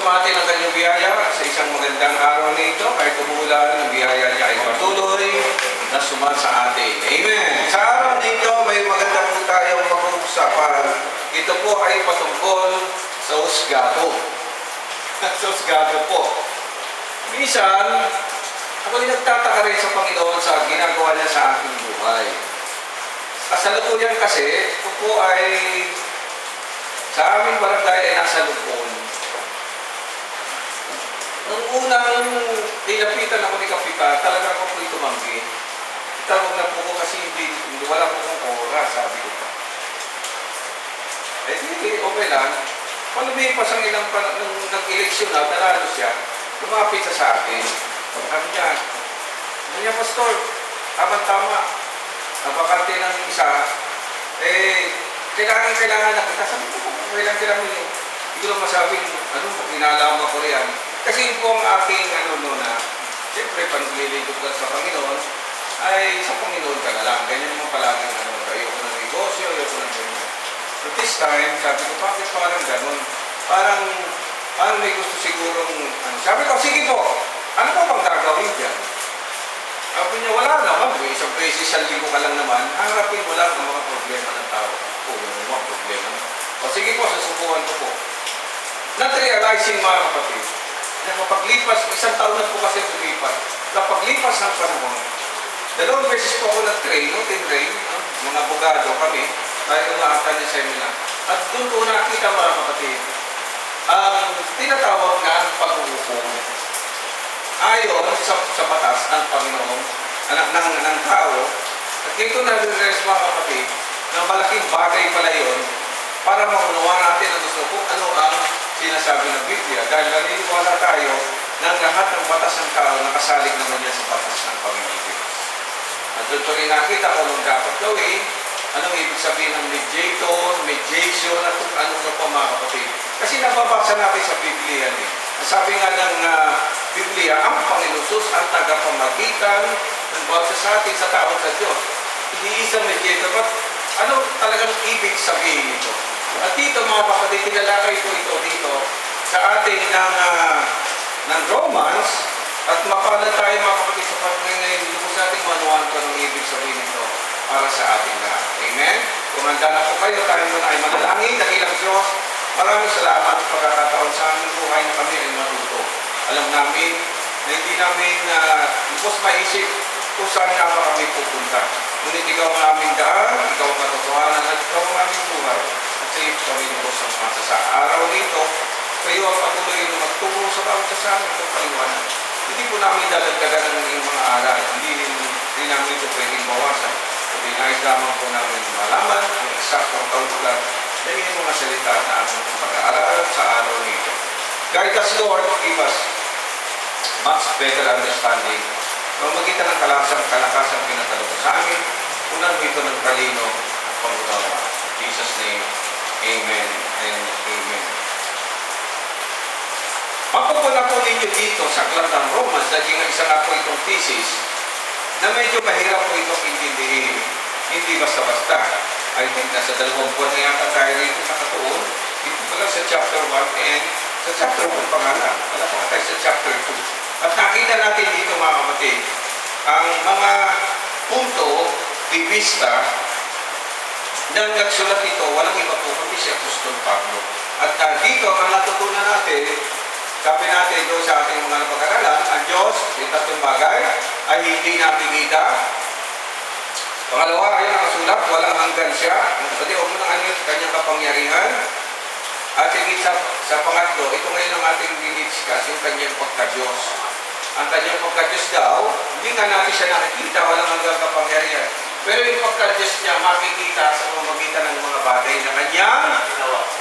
sumati ng kanyang biyaya sa isang magandang araw na ito, kahit umulan, ang biyaya niya ay patuloy na sa atin. Amen. Sa araw na ito, may maganda po tayong mag-uusapan. Ito po ay patungkol sa husgado. Sa husgado po. Minsan, ako din nagtataka rin sa Panginoon sa ginagawa niya sa aking buhay. Kasalukuyan kasi, ito po ay sa aming barangay ay nasa Lupon. Nung unang nilapitan ako ni Kapitan, talaga ako po'y tumanggi. Tawag na po ko kasi wala po kong oras, sabi ko pa. Eh di, okay lang. Palumipas ang ilang nung nag-eleksyon na, nanalo siya, lumapit siya sa akin. Sabi niya, Pastor, tama-tama, napakante ng isa, kailangan na kita. Sabi ko, kailangan sila mo yun. Hindi ko lang masabing, kinalaman ko riyan. Kasi po ang aking siyempre, panglilingkod ka sa Panginoon, ay sa Panginoon ka na lang. Ganyan mo palaging ayoko ng negosyo, ayoko ng ganyan. But this time, sabi ko, bakit parang ganun? Parang may gusto sigurong, sabi ko, sige po, ano po bang gagawin dyan? Sabi niya, wala naman, may isang beses, 1,000 ka lang naman, harapin mo lang ang mga problema ng tao. Mga problema. O sige po, susubukan ko po. Not realizing, mga kapatid, na mapaglipas, isang taon na po kasi lumipas, napaglipas ng panahon, 2 beses po ako nag-train, mga abogado kami, tayo umaatan ng seminar. At doon po nakita, mga kapatid, ang tinatawag na pag-uhukom. Ayon sa batas ng Panginoon, ng tao, at ito na-realize, mga kapatid, na malaking bagay pala yun para maunawaan natin ang gusto ko ano ang sinasabi ng Biblia. Dahil naniniwala tayo na lahat ng batas ng tao nakasalig naman yan sa batas ng Panginoon Diyos. At doon rin nakita kung anong dapat gawin, anong ibig sabihin ng mediation, at kung anong na pa, mga kapatid. Kasi nababasa natin sa Biblia eh. Sabi nga ng Biblia, ang Panginoon Diyos ang tagapamagitan ng bawat sa atin sa tao sa Diyos. Hindi isang mediator, but ano talagang ibig sabihin nito? At dito, mga kapatid, tinalakay ko ito dito sa ating ng Romans, at mapalad tayo, mga kapatid, sa pagkain ngayon, lubos natin manuhan ko ng ibig sabihin nito para sa ating lahat. Amen? Kung handa na po kayo, tayo muna ay manalangin, dakilang Diyos, maraming salamat sa pagkakataon sa aming buhay na kami ay matuto. Alam namin na hindi namin lubos maisip kung saan nga ba kami pupunta. Ngunit ikaw ang aming daan, ikaw ang katotohanan, at ikaw ang aming buhay. At sa iyo kami lubos ang masa sa araw nito, kayo ang patuloy na magturo sa bawat sa amin itong paliwanag. Hindi po namin dadagdagan ng iyong mga aral. Hindi namin ito pwedeng bawasan. Kundi nais lamang po namin malaman ang eksaktong kaulugan na iyong mga salita na aming pag-aaral sa araw nito. Guide us, Lord, give us much better understanding. Magitan ng kalakasang pinatalo sa amin, unan mo ito ng talino at pangunawa. In Jesus' name, Amen and Amen. Mapupuna po ninyo dito sa Aklat ng Romans, naging isa nga po itong thesis, na medyo mahirap po itong intindihin. Hindi basta-basta. I think nasa 2 buwan na yata tayo rito nakatuon. Ito pala sa chapter 1 and sa chapter 1 pa nga lang. Wala pa tayo sa chapter 2. At nakita natin dito, mga kapatid, ang mga punto de vista ng nagsulat ito, walang iba po kundi si Apostol Pablo. At dito, ang natutunan natin, sabi natin doon sa ating mga napag-aralan, ang Diyos, yung tatlong bagay, ay hindi nakikita. Pangalawa, ayon ang kasulat, walang hanggan siya. Pati huwag mo na kanyang kapangyarihan. At higit sa pangatlo, ito ngayon ang ating dinidiscuss, yung kanyang pagka-Diyos. Ang kanyang pagka-Diyos daw, hindi nga natin siya nakikita, walang hanggang kapangyarihan. Pero yung pagka-Diyos niya makikita sa pamamagitan ng mga bagay na kanyang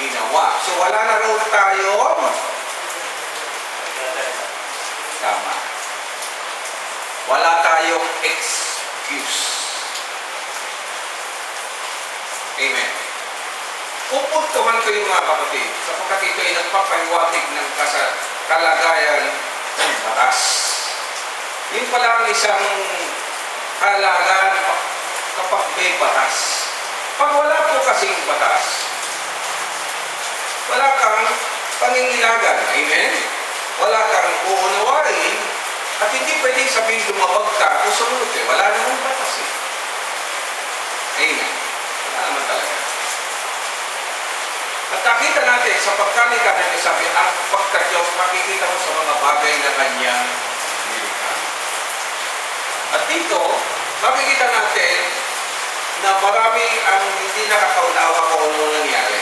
ginawa. So wala na raw tayo. Tama. Wala tayong excuse. Amen. Pupuntuhan ko yung mga kapatid, sapagkat ito ay nagpapahiwatig ng kalagayan ng batas. Yun pala ang isang kalagayan kapag may batas. Pag wala po kasing batas, wala kang pangingilagan. Amen? At hindi pwedeng sabihin lumabag ka kung sumunod ka. Wala namang batas eh. Amen. Wala naman talaga. At nakita natin sa pagkalikha ng sabi, ang pagka-Diyos, makikita mo sa mga bagay na kanyang nilikha. At dito, makikita natin na marami ang hindi nakakaunawa kung ano nangyari.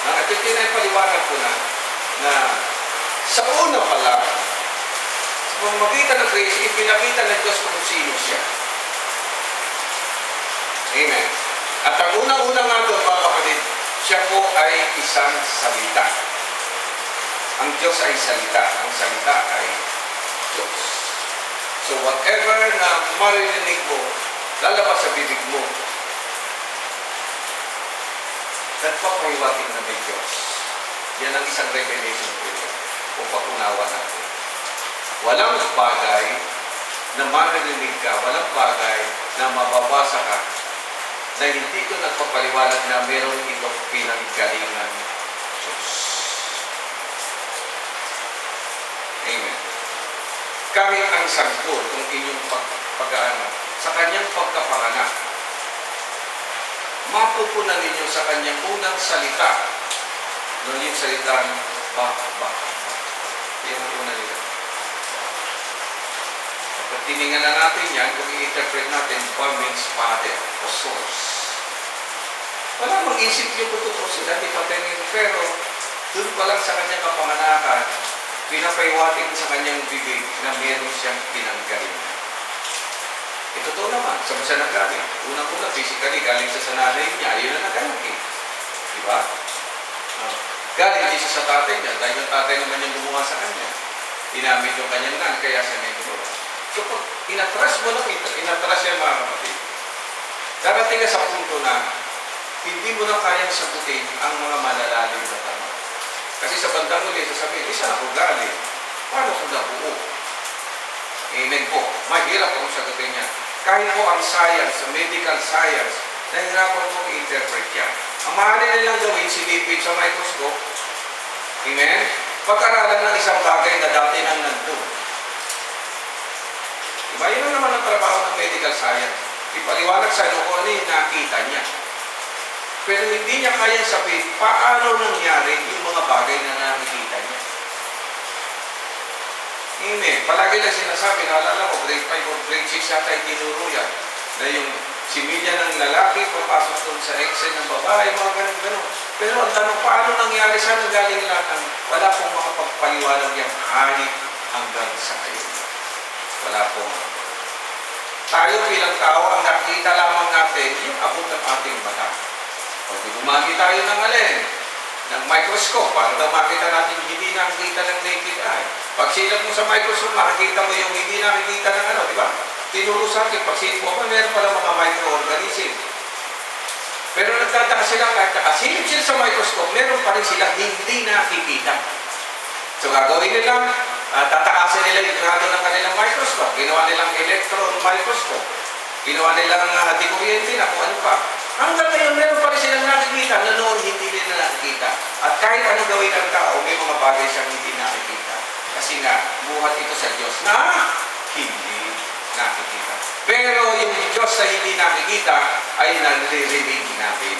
At ito na paliwanag ko na sa una pa lang, sa pamamagitan ng grace, ipinakita ng Diyos kung sino siya. Amen. At ang unang-una nga doon, mga kapatid, siya po ay isang salita. Ang Diyos ay salita. Ang salita ay Diyos. So whatever na maririnig mo, lalabas sa bibig mo, nagpapahiwatig na may Diyos. Yan ang isang revelation po yun. Kung patunawa natin. Walang bagay na maririnig ka, walang bagay na mababasa ka na hindi ko nagpapaliwanag na meron itong pinanggalingan Diyos. Amen. Kahit ang sanggol, kung inyong pag-aano, sa kanyang pagkapanganak, mapupunan ninyo sa kanyang unang salita. Noon yung salitang ba. Yan ang una nila. Kapag tiningan na natin yan, kung i-interpret natin, ba means father o source. Wala mag-isip yung totoo sila, di pa tayo, pero doon pa lang sa kanyang kapanganakan, pinapaiwating sa kanyang bibig na meron siyang pinanggalingan. Totoo naman, saan siya naggaling? Unang-una, physically, galing siya sa nanay niya, ayun na nagaling eh. Diba? Galing din siya sa tatay niya, dahil yung tatay naman yung gumawa sa kanya. Inamit yung kanyang nan, kaya siya may gumawa. So, pag inatras mo na ito, inatras yan mga kapatid. Darating ka sa punto na, hindi mo na kayang sagutin ang mga malalalim na tanong. Kasi sa bandang ulit, sasabihin, saan ako galing? Paano ko nabuo? Amen po. Mahirap kung sagutin niya. Kahit po ang science, sa medical science, nahirapan po i-interpret yan. Ang mahalin nilang gawin, silipin sa microscope. Amen? Pag-aralan ng isang bagay na dati nang nandun. Diba? Yun naman ang trabaho ng medical science. Ipaliwanag sa kung ano yung nakita niya. Pero hindi niya kayang sabihin paano nangyari yung mga bagay na nakikita niya. Amen. Palagi lang sinasabi, naalala ko, grade 5 o grade 6 yata yung tinuro yan. Na yung similya ng lalaki, papasok doon sa excel ng babae, mga ganun-ganun. Pero ang tanong, paano nangyari sa nanggaling lahat ng wala pong makapagpaliwanag yung kahit hanggang sa kayo. Wala pong. Tayo bilang tao, ang nakikita lamang natin, yung abot ng ating mata. Pag gumamit tayo ng alin, ng microscope, para daw makita natin hindi nakikita ng naked eye. Pag silap mo sa microscope, makikita mo yung hindi nakikita ng ano, di ba? Tinuro sa akin, pag silap mo, meron pala mga microorganism. Pero nagtataka sila, kahit nakasilip sila sa microscope, meron pa rin sila hindi nakikita. So gagawin nila, tatakasin nila yung grado ng kanilang microscope. Ginawa nilang electron microscope. Ginawa nilang di kuryente na kung ano pa. Hanggang ngayon, meron pa rin silang nakikita na noon hindi nila nakikita. At kahit anong gawin ng tao, may mga bagay siyang hindi nakikita. Kasi nga, buhat ito sa Diyos na hindi nakikita. Pero yung Diyos na hindi nakikita ay naririnig natin.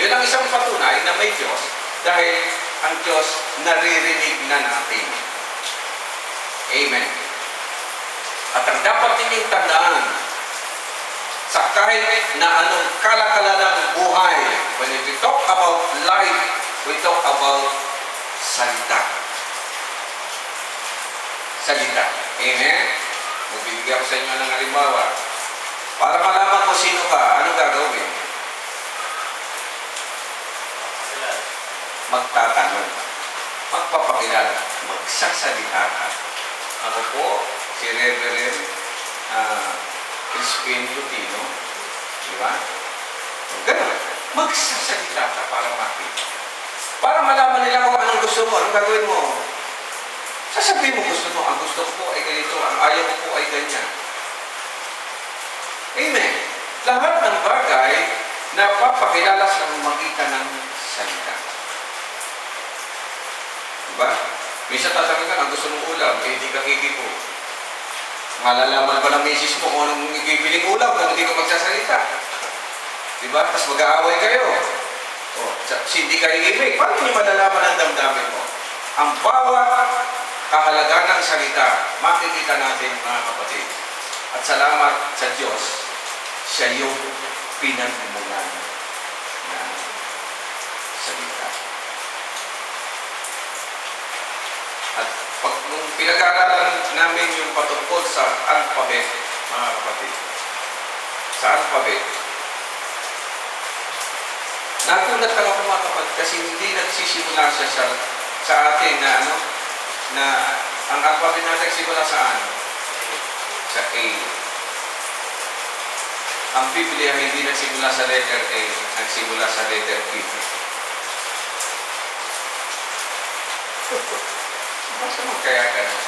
Yun ang isang patunay na may Diyos dahil ang Diyos naririnig na natin. Amen. At ang dapat ninyong tandaan, sa kahit na anong kalakalanang buhay, when we talk about life, we talk about salita. Salita. Amen? Magbibigyan ko sa inyo ng halimbawa. Para malaman ko sino ka, ano gagawin? Magtatanong. Magpapakilala. Magsasalita ka. Ako po, si Reverend Crispin Lutino. Di ba? Ganun. Magsasalita ka para makita. Para malaman nila kung anong gusto mo, anong gagawin mo. Sasabihin mo gusto mo, ang gusto ko po ay ganito, ang ayaw ko po ay ganyan. Amen. Lahat ng bagay na papakilala sa magitan ng salita. Diba? Minsan tatanong ka, ang gusto mong ulam, eh hindi ka kikipo. Malalaman pa ng misis mo kung anong ibibiling ulam kung hindi ka magsasalita. Diba? Tapos mag-aaway kayo. O, hindi kayo imig. Paano niyo malalaman ang damdamin mo? Ang bawat kahalagahan ng salita, makikita natin mga kapatid. At salamat sa Diyos, siya yung pinagmumulan ng salita. At pag nung pinag-aaralan namin yung patungkol sa alphabet, mga kapatid, sa alphabet, nagulat ako mga kapatid kasi hindi nagsisimula siya sa atin na na ang alphabet natin nagsimula saan? Sa A. Ang Biblia hindi nagsimula sa letter A, nagsimula sa letter B. Basta mo kaya gano'n?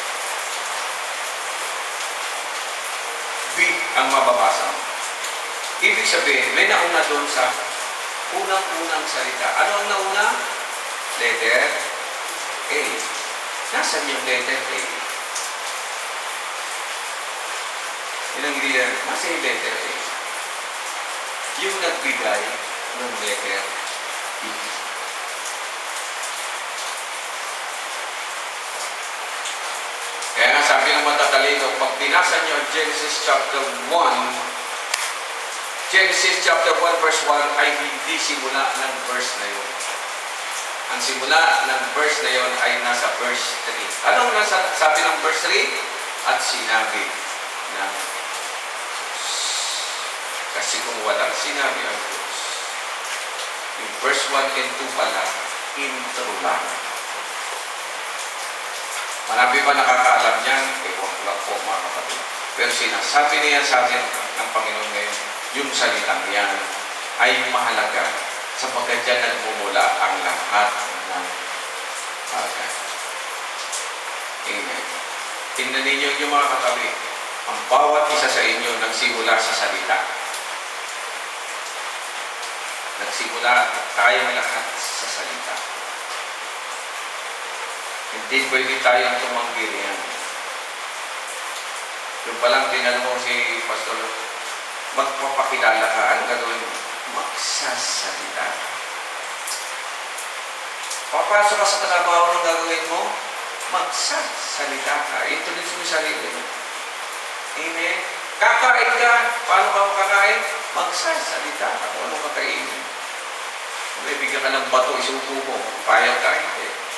B ang mababasa mo. Ibig sabihin, may nauna doon sa unang-unang salita. Ano ang nauna? Letter A. Nasaan yung letter A? Yun ang hindi yan. Nasaan yung letter A? Yung nagbigay ng letter B. Kaya nga sabi ng matatalino, pag binasa niyo Genesis chapter 1 verse 1 ay hindi simula ng verse na yun. Ang simula ng verse na yun ay nasa verse 3. Anong sabi ng verse 3? At sinabi ng Diyos. Kasi kung walang sinabi ang Diyos, yung verse 1 and 2 pala, intro lang. Marami pa nakakaalam niyan, ewan ko lang po mga kapatid. Pero sinasabi niya sa atin ng Panginoon ngayon, yung salitang yan ay mahalaga sapagkat dyan nagmumula ang lahat ng bagay. Amen. Tingnan ninyo yung mga katabi, ang bawat isa sa inyo nagsimula sa salita. Nagsimula tayo lahat sa salita. Hindi pwede tayong tumanggi riyan. Yung palang tinanong mo si Pastor, magpapakilala ka, ano gagawin mo? Magsasalita. Papasok ka sa trabaho, anong gagawin mo? Magsasalita ka. Introduce mo yung sarili mo. Amen. Kakain ka. Paano ka kakain? Magsasalita ka. Kung ano kakainin. May bigyan ka ng bato, isuko mo. Payag ka.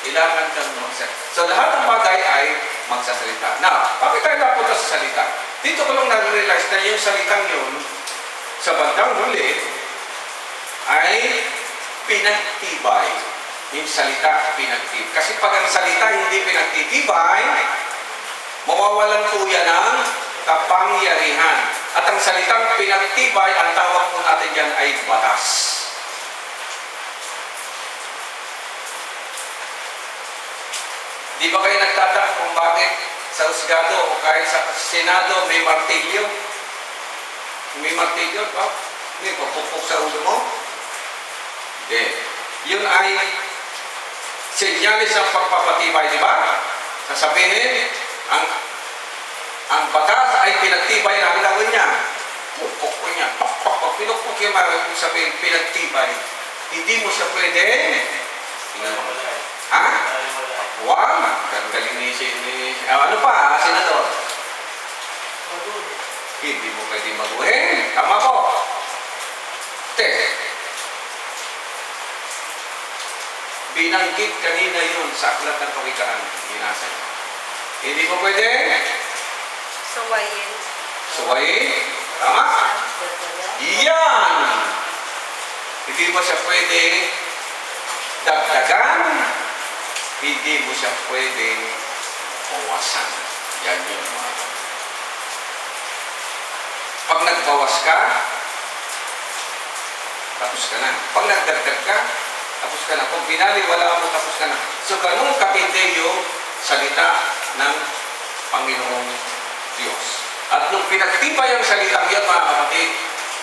Kailangan kang magsasalita. So, lahat ng bagay ay magsasalita. Now, bakit tayo napunta sa salita? Dito ko lang nare-realize na yung salitang yun, sa bandang huli, ay pinagtibay. Yung salita, pinagtibay. Kasi pag ang salita hindi pinagtitibay, mawawalan po yan ng kapangyarihan. At ang salitang pinagtibay, ang tawag po natin yan ay batas. Di ba kayo nagtataka kung bakit sa husgado o kahit sa senado may martilyo? May martilyo ba? May pagpupok sa ulo mo? Hindi. Yun ay senyalis ng pagpapatibay, di ba? Sasabihin, ang batas ay pinagtibay na ang gawin niya. Pupok ko niya. Pag pinupok yung maraming sabihin, pinagtibay. Hindi mo siya pwede. Ha? Wow! Galing ni ano pa, senador? Hindi mo pwede maguhin. Tama po. Binanggit kanina yun sa aklat ng Kawikaan. Binasa niya. Hindi mo pwede? Suwayin. Suwayin? Tama? Yan! Hindi mo siya pwede dagdagan. Hindi mo siya pwede bawasan. Yan yun mga. Pag nagbawas ka, tapos ka na. Pag nagdagdag ka, tapos ka na. Kung binaliwala mo, tapos ka na. So, ganun katindi yung salita ng Panginoong Diyos. At nung pinagtibay ang salitang yan, mga kapatid,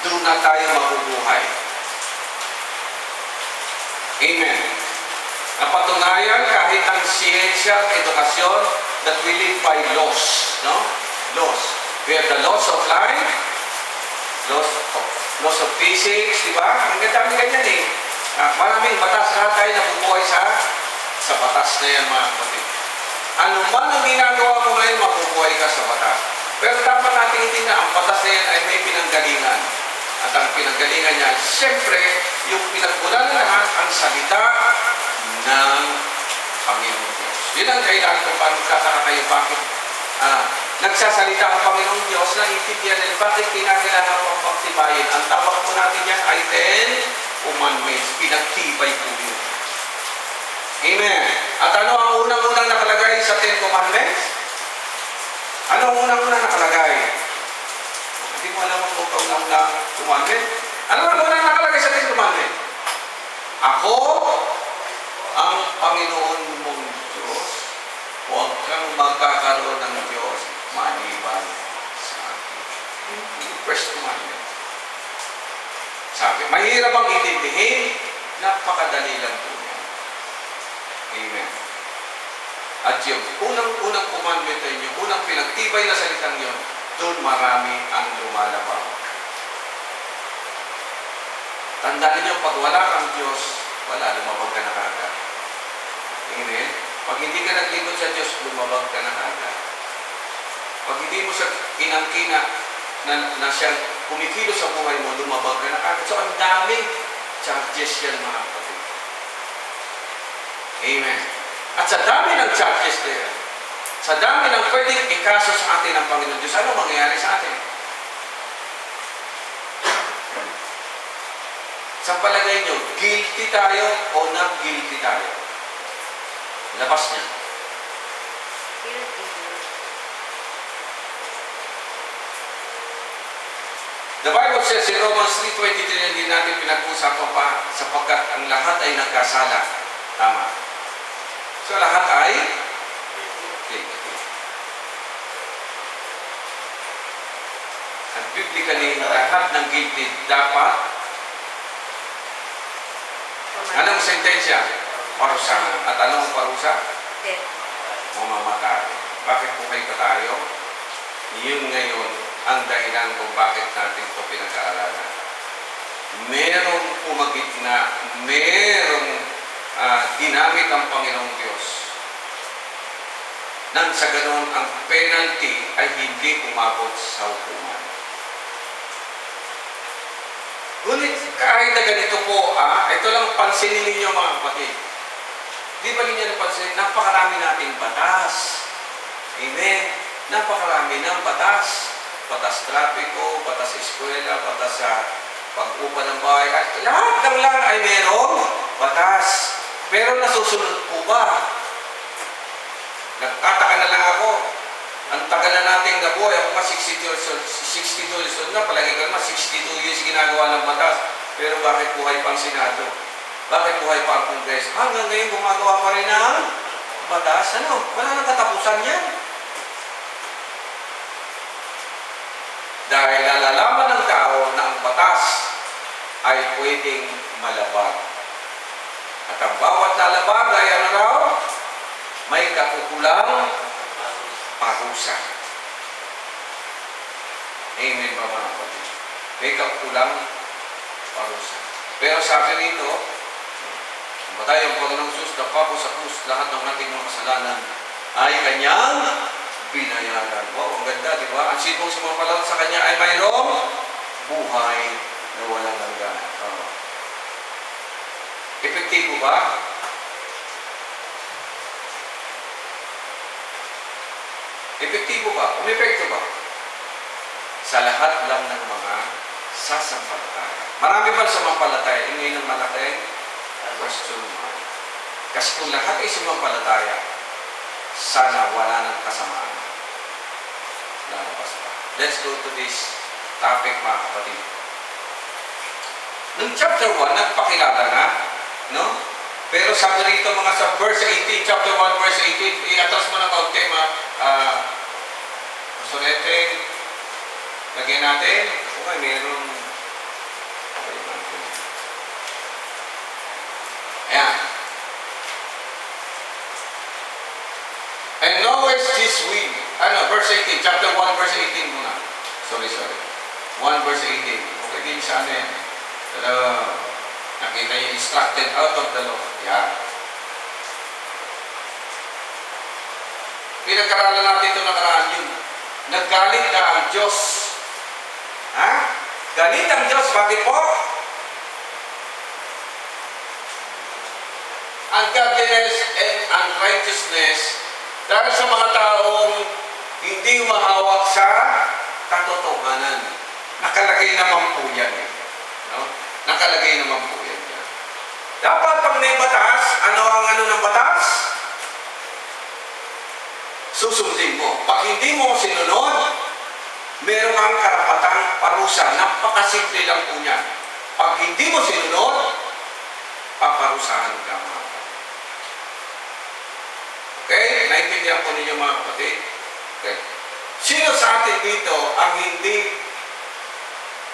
doon na tayo mabubuhay. Amen. Napatunayan kahit ang siyensya, edukasyon, that we live by laws. No? Laws. We have the laws of life, laws of physics, di ba? Ang dami ganyan eh. Maraming batas, lahat tayo nabubuhay sa batas na yan, mga kapatid. Ano man ang ginagawa mo ngayon, mabubuhay ka sa batas. Pero dapat natin itinda, ang batas na yan ay may pinanggalingan. At ang pinanggalingan niya, siyempre, yung pinagmula na lahat, ang salita ng Panginoon Diyos. Yun ang kailangan kung paano tataka kayo, bakit nagsasalita ang Panginoon Diyos na itindihan nila, bakit kinakailangan pang pagtibayin. Ang tawag po natin yan ay 10 commandments. Pinagtibay po yun. Amen. At ano ang unang-unang nakalagay sa 10 commandments? Ano ang unang-unang nakalagay? Hindi mo alam kung unang-unang commandment. Ano ang unang nakalagay sa 10 commandments? Ako ang Panginoon mong Diyos. Huwag kang magkakaroon ng Diyos maliban sa akin. Yung first commandment. Sabi, mahirap ang itindihin, napakadali lang po niya. Amen. At yung unang-unang commandment ay yung unang pinagtibay na salitang yun, doon marami ang lumalabang. Tandaan niyo, pag wala kang Diyos, wala, lumabag ka na kagad. Amen. Pag hindi ka naglingkod sa Diyos, lumabag ka na kagad. Pag hindi mo siya inangkina na siya kumikilo sa buhay mo, lumabag ka na kagad. So, ang daming charges yan, mga kapatid. Amen. At sa dami ng charges na yan, sa dami ng pwedeng ikaso sa atin ng Panginoon Diyos, ano mangyayari sa atin? Sa palagay nyo, guilty tayo o not-guilty tayo? Labas niya. Guilty. The Bible says in Romans 3:23, hindi natin pinag-usapan pa, sapagkat ang lahat ay nagkasala. Tama. So lahat ay guilty. At biblically, lahat ng guilty dapat anong sentensya? Parusahan. At anong parusa? Death. Mamamatay. Bakit buhay pa tayo? Yun ngayon ang dahilan kung bakit natin ito pinag-aaralan. Merong pumagitna, merong ginamit ang Panginoong Diyos. Nang sa ganun, ang penalty ay hindi umabot sa hukuman. Ngunit kahit na ganito po, ito lang pansinin ninyo mga kapatid. Di ba ninyo napansin, napakarami nating batas. Amen. Napakarami ng batas. Batas trapiko, batas eskwela, batas sa pag-upa ng bahay. At lahat ng lang ay merong batas. Pero nasusunod po ba? Nagtataka na lang ako. Ang tagal na nating nabuhay. Ako nga 62 years old na. Palagi ka naman 62 years ginagawa ng batas. Pero bakit buhay pang Senado? Bakit buhay pa ang Kongreso? Hanggang ngayon gumagawa pa rin ng batas. Ano? Wala nang katapusan yan. Dahil nalalaman ng tao na ang batas ay pwedeng malabag. At ang bawat lalabag ay ano raw? May kakukulang parusa. Amen ba mga kapatid? May kakukulang parusa. Pero sabi rito, matay ang Panginoong Sus, napapo sa krus, lahat ng ating mga kasalanan ay kanyang binayaran. Wow, ang ganda, di ba? Ang sinong sumampalat sa kanya ay mayroong buhay na walang hanggan. Epektibo ba? Epektibo ba? Umepekto ba? Sa lahat lang ng mga sasampalataya. Marami ba sumampalataya? Ngayon ang malaking question mark. Kasi kung lahat ay sumampalataya, sana wala ng kasamaan. Lalabas pa. Let's go to this topic mga kapatid. Noong chapter 1, nagpakilala na, no? Pero sabi rito mga sa verse 18, chapter 1, verse 18, i-atras mo na kaunti, gusto natin, lagyan natin, okay, meron, ayan. And knowest this will, verse 18. Chapter 1, verse 18 muna. Sorry. 1 verse 18. Okay din sa ano yan. Pero, nakita niyo, instructed out of the law. Yan. Pinag-aralan natin ito nakaraan yun. Naggalit na ang Diyos. Ha? Galit ang Diyos. Bakit po? Ungodliness and unrighteousness dahil sa mga taong hindi mahawak sa katotohanan. Nakalagay naman po yan. No? Nakalagay naman po yan. Dapat pag may batas, ano ang ano ng batas? Susundin mo. Pag hindi mo sinunod, meron kang karapatang parusa. Napakasimple lang po niyan. Pag hindi mo sinunod, paparusahan ka mga kapatid. Okay? Naintindihan po ninyo mga kapatid? Okay. Sino sa atin dito ang hindi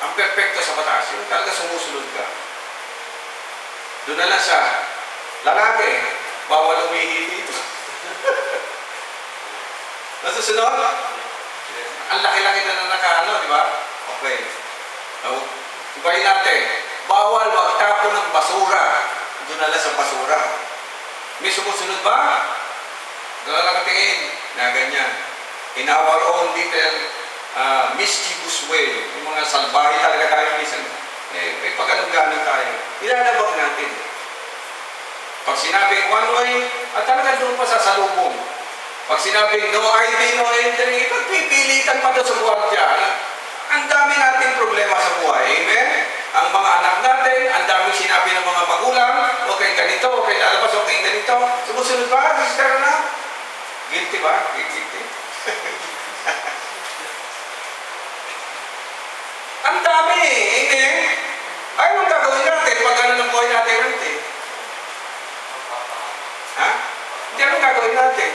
ang perfecto sa batas? Yung talaga sumusunod ka. Doon na lang sa lalaki, bawal umihi dito. Nasusunod? Ang laki-laki na nakaano, di ba? Okay. Ibahin natin, bawal magtapon ng basura. Doon na lang sa basura. May sumusunod ba? Doon na lang katingin. Na ganyan. In our own little mischievous way. Yung mga salbahe talaga tayo minsan. May pagkalungganan tayo. Ilalabag natin. Pag sinabing one way, at talaga doon pa sa salubong. Pag sinabing no ID, no entry, pagpipilitan pa doon sa gwardiya. Ang dami nating problema sa buhay. Amen? Ang mga anak natin, ang dami sinabi ng mga magulang, okay ganito, okay lalabas, okay ganito. Sumusunod ba? Sister na? Guilty ba? Guilty? Ang dami eh. Amen? Ay, anong gagawin natin pag ano ng buhay natin natin? Ha? Hindi anong gagawin natin?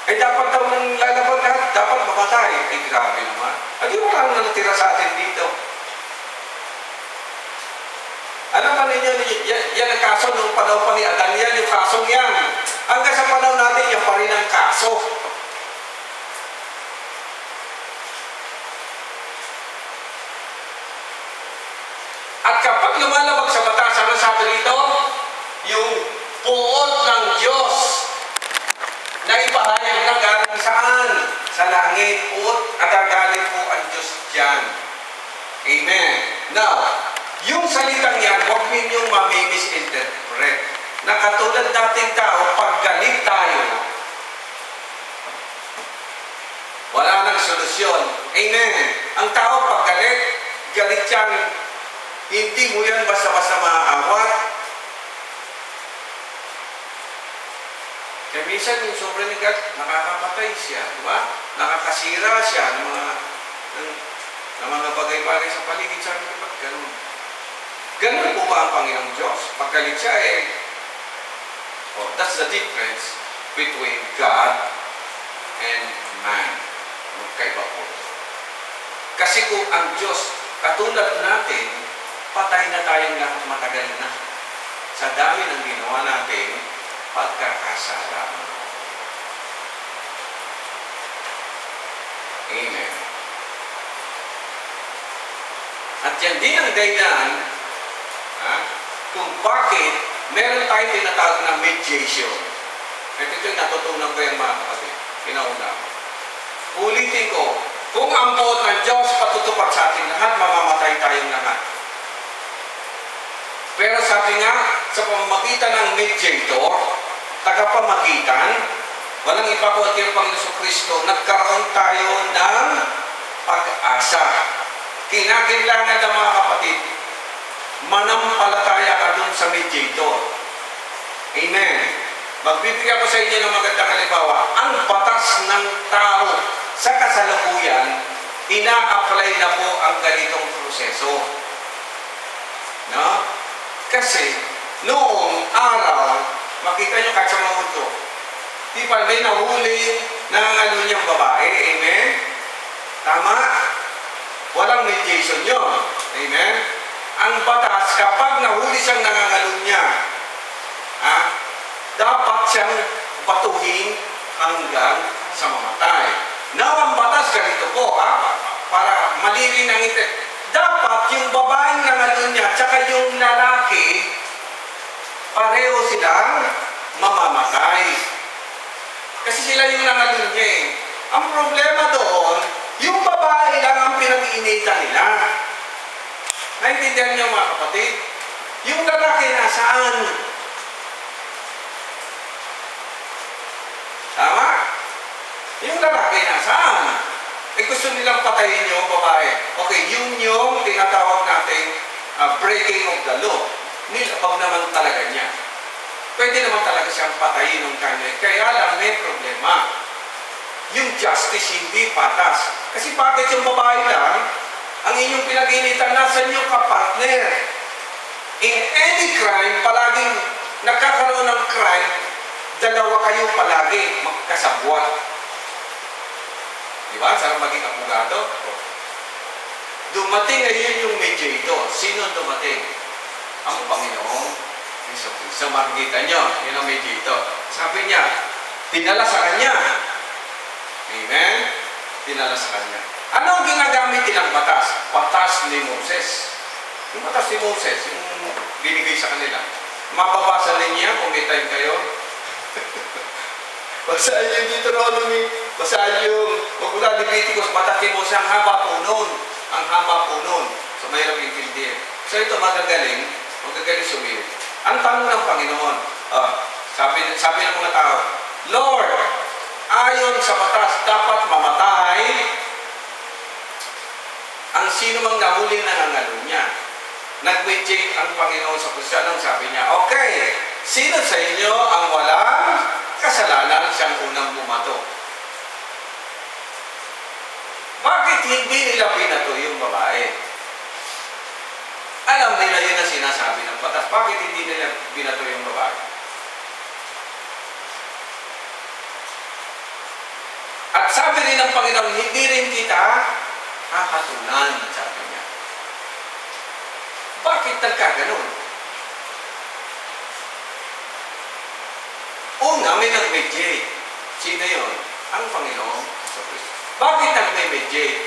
Eh, dapat daw nang lalabag lahat, dapat mamatay. Eh, grabe naman. Hindi mo lang na natira sa atin dito. Alam ba ninyo, yan ang kaso nung panahon pa ni Adan, yan yung kasong yan. Hanggang sa panahon natin, yan pa rin ang kaso. At kapag lumalabag sa batas, ano sabi rito? Yung puot ng Diyos na ipahayag na galing saan? Sa langit. Puot at gagaling po ang Diyos dyan. Amen. Now, yung salitang yan, huwag ninyong mami-misinterpret. Na katulad nating tao, pag galit tayo, wala nang solusyon. Amen. Ang tao pag galit yan, hindi mo yan basta-basta maaawat. Kaya minsan yung sobrang galit, nakakapatay siya, di ba? Nakakasira siya ng mga bagay-bagay sa paligid. Sabi ko, ba't ganun? Ganun po ba ang Panginoong Diyos? Pag galit siya, that's the difference between God and man. Magkaiba po. Kasi kung ang Diyos, katulad natin, patay na tayong lahat matagal na. Sa dami ng ginawa natin, pagkakasala. Amen. At yan din ang dahilan kung bakit meron tayong tinatawag na mediation. At ito yung natutunan ko yung mga kapatid. Pinauna. Ulitin ko, kung ang poot ng Diyos patutupad sa ating lahat, mamamatay tayong lahat. Pero sabi nga, sa pamamagitan ng mediator, tagapamagitan, walang iba po at yung Panginoon Kristo, nagkaroon tayo ng pag-asa. Kinakailangan ng mga kapatid, manampalataya ka dun sa mediator. Amen. Magbibigyan ko sa inyo ng magandang halimbawa. Ang batas ng tao sa kasalukuyan, ina-apply na po ang ganitong proseso. No? Kasi, noong araw, makita nyo kahit sa mga mundo, di ba may nahuli ng ano niyang babae? Amen? Tama? Walang mediation yun. Amen? Ang batas, kapag nahuli siyang nangangalun niya, dapat siyang batuhin hanggang sa mamatay. Now, ang batas ganito po, para malilin ang ito. Dapat yung babaeng nangalun niya, tsaka yung lalaki, pareho silang mamamatay. Kasi sila yung nangalun niya eh. Ang problema doon, yung babae lang ang pinag-iinitan nila. Naintindihan niyo mga kapatid? Yung lalaki nasaan? Tama? Yung lalaki nasaan? Eh gusto nilang patayin yung babae. Okay, yun yung tinatawag natin breaking of the law. Nilabag naman talaga niya. Pwede naman talaga siyang patayin ng kanya. Kaya lang may problema. Yung justice hindi patas. Kasi bakit yung babae lang, ang inyong pinag-initan, nasan yung kapartner? In any crime, palaging nagkakaroon ng crime, dalawa kayo palagi magkasabwat. Diba? Sarap maging abogado. Dumating ngayon yung mediator. Sino dumating? Ang Panginoong Jesucristo. Makikita nyo, yun ang mediator. Sabi niya, tinala sa kanya. Amen? Tinala sa kanya. Ano ang ginagamit nilang batas? Batas ni Moses. Yung batas ni Moses, yung binigay sa kanila. Mababasa ninyo kung may time kayo. Basahin yung Deuteronomy, basahin yung Pagmula Leviticus, batas ni Moses, ang haba po nun. Ang haba po nun. So, mahirap intindihin. So, ito magagaling sumilip. Ang tanong ng Panginoon, sabi ng mga tao, Lord, ayon sa batas, dapat mamatay ang sino mang nahuling nangangalo niya. Nag-reject ang Panginoon sa Kristiyanong, sabi niya, okay, sino sa inyo ang walang kasalanan siyang unang bumato? Bakit hindi nila binato yung babae? Alam nila yun ang sinasabi ng batas. Bakit hindi nila binato yung babae? At sabi rin ng Panginoon, hindi rin kita hahatulan, sabi niya. Bakit nagkaganon? Una, may nag-mediate. Sino yun? Ang Panginoon. Bakit nag-mediate?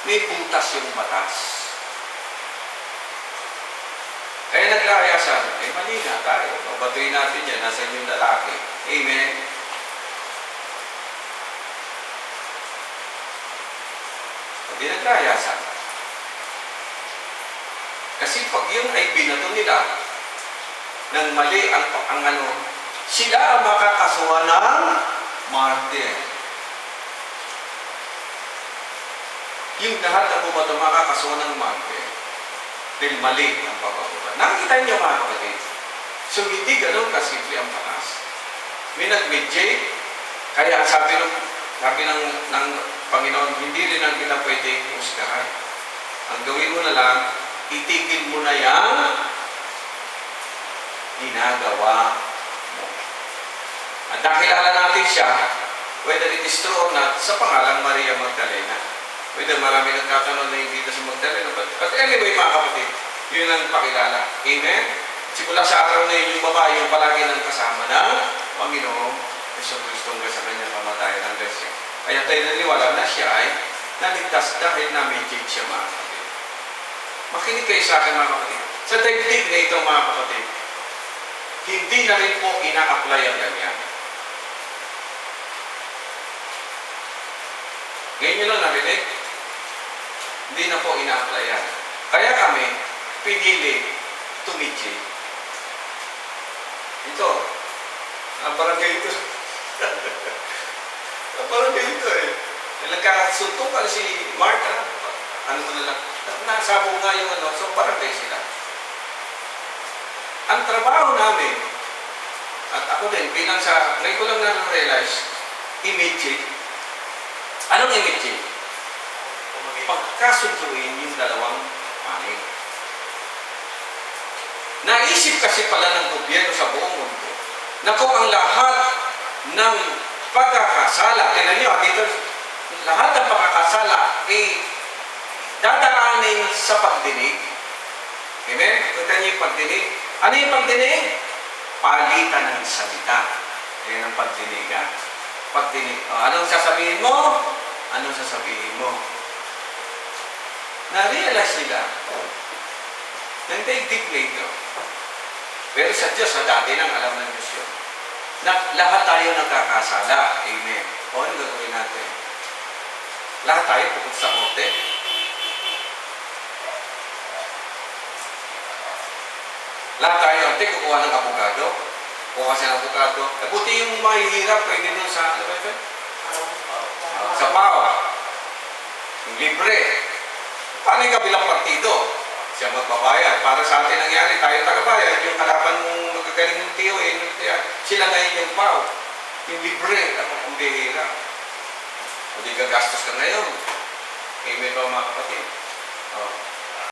May butas yung batas. Kaya naglayasan, mali na tayo. Batuin natin yan, nasa yung lalaki. Amen? Hindi naglayasan. Kasi pag yun ay binato nila ng mali ang sila ang makakasuhan ng martyr. Yung lahat ang bumato makakasuhan ng martyr. Dahil mali ang pagpaputan. Nakikita niyo mga kapatid. So hindi ganun kasimple ang batas. May nag-mediate, kaya sabi ng Panginoon, hindi rin ang kita pwede husgahan. Ang gawin mo na lang, itigil mo na yan ginagawa mo. At nakilala natin siya, whether it is true or not, sa pangalang Maria Magdalena. Whether marami nagtatanong na hindi sa Magdalena. But anyway, mga kapatid, yun ang pakilala. Amen? Simula sa araw na yun, yung babae, yung palagi ng kasama ng Panginoong Jesucristo hanggang sa kanyang kamatayan ng Resyo. Kaya tayo naniwala na siya ay naligtas dahil na-mediate siya, mga kapatid. Makinig kayo sa akin, mga kapatid. Sa daigdig na ito, mga kapatid, hindi na rin po ina-apply ang ganyan. Ngayon nyo lang narinig? Hindi na po ina-apply yan. Kaya kami, pinili tumidji. Ito, ang barangay ito. Ang barangay ito eh. Nagkasuntukan si Martha. Ano mo na lang? Nasabog nga yung so barangay sila. Ang trabaho namin, at ako din, bilang sa, ngayon ko lang na-realize, imagine. Anong imagine? Pagkasunduin yung dalawang panig. Naisip kasi pala ng gobyerno sa buong mundo na kung ang lahat ng pagkakasala, tingnan nyo, dito, lahat ng pagkakasala dadaanin sa pagdinig. Amen? Kita niyo yung pagdinig. Ano yung pagdinig? Palitan ng salita. Yan ang pagdinig. Pag anong sasabihin mo? Anong sasabihin mo? Na-realize nila. Nang daigdig later. Pero sa Diyos, sa dati nang alam ng Diyos yun. Na lahat tayo nagkakasala. Amen. O ano gagawin natin? Lahat tayo pupunta sa korte. Lahat tayo, ante, kukuha ng abogado. Kukuha siya ng abogado. Buti yung mahihirap, pwede doon sa, ano ba ito? Sa PAO. Yung libre. Paano yung kabilang partido? Siya magbabayad. Para sa atin nangyari, tayo tagabayad. Yung kalaban mong magagaling ng tiyo, sila ngayon yung PAO. Yung libre, ang bihira. O di gagastos ka ngayon. Amen ba mga kapatid?